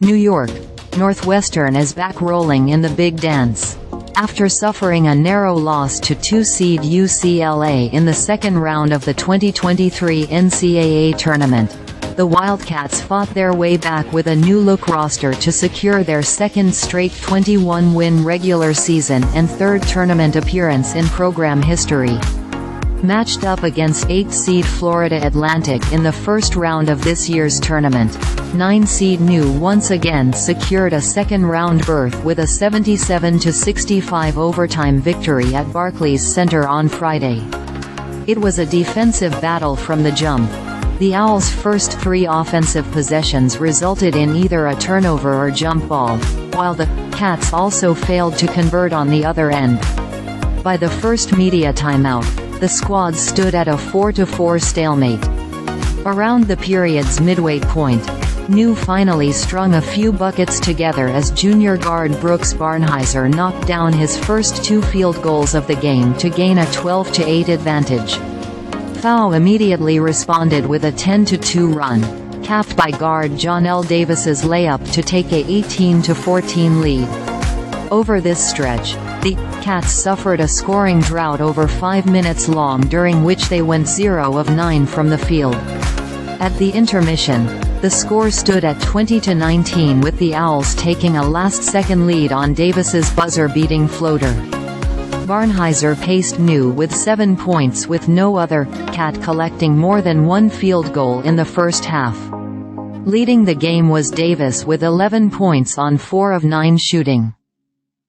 New York. Northwestern is back rolling in the big dance. After suffering a narrow loss to 2-seed UCLA in the second round of the 2023 NCAA Tournament, the Wildcats fought their way back with a new-look roster to secure their second straight 21-win regular season and third tournament appearance in program history. Matched up against 8-seed Florida Atlantic in the first round of this year's tournament, 9-seed New once again secured a second-round berth with a 77-65 overtime victory at Barclays Center on Friday. It was a defensive battle from the jump. The Owls' first three offensive possessions resulted in either a turnover or jump ball, while the Cats also failed to convert on the other end. By the first media timeout, the squad stood at a 4-4 stalemate. Around the period's midway point, New finally strung a few buckets together as junior guard Brooks Barnhizer knocked down his first two field goals of the game to gain a 12-8 advantage. FAU immediately responded with a 10-2 run, capped by guard Johnell Davis's layup to take a 18-14 lead. Over this stretch, the Cats suffered a scoring drought over 5 minutes long, during which they went 0 of 9 from the field. At the intermission, the score stood at 20-19, with the Owls taking a last-second lead on Davis's buzzer-beating floater. Barnhizer paced New with 7 points, with no other Cat collecting more than one field goal in the first half. Leading the game was Davis with 11 points on 4 of 9 shooting.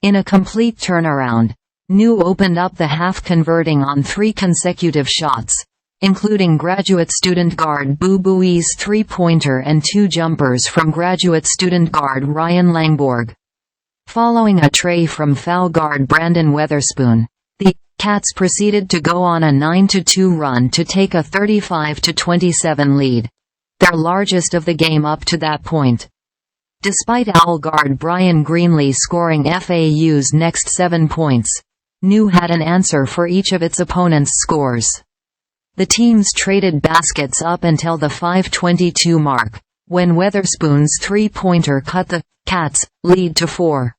In a complete turnaround, New opened up the half, converting on 3 consecutive shots, including graduate student guard Boo Buie's three-pointer and 2 jumpers from graduate student guard Ryan Langborg. Following a trey from FAU guard Brandon Weatherspoon, the Cats proceeded to go on a 9-2 run to take a 35-27 lead, their largest of the game up to that point. Despite Owl guard Bryan Greenlee scoring FAU's next 7 points, New had an answer for each of its opponents' scores. The teams traded baskets up until the 5:22 mark, when Weatherspoon's three-pointer cut the Cats' lead to 4.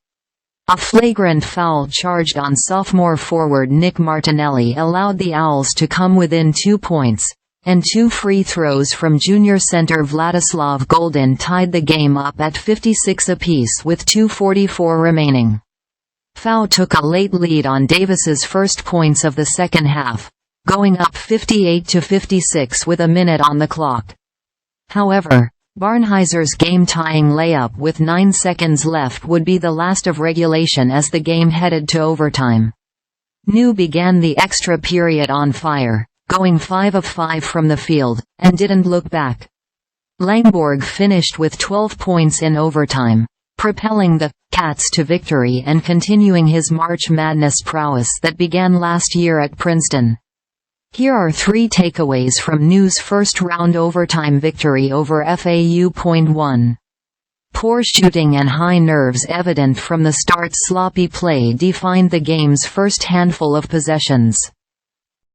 A flagrant foul charged on sophomore forward Nick Martinelli allowed the Owls to come within 2 points, and 2 free throws from junior center Vladislav Goldin tied the game up at 56 apiece with 2:44 remaining. FAU took a late lead on Davis's first points of the second half, going up 58-56 with a minute on the clock. However, Barnhizer's game-tying layup with 9 seconds left would be the last of regulation as the game headed to overtime. New began the extra period on fire, going 5 of 5 from the field, and didn't look back. Langborg finished with 12 points in overtime, propelling the Cats to victory and continuing his March Madness prowess that began last year at Princeton. Here are 3 takeaways from New's first-round overtime victory over FAU. 1. Poor shooting and high nerves evident from the start. Sloppy play defined the game's first handful of possessions.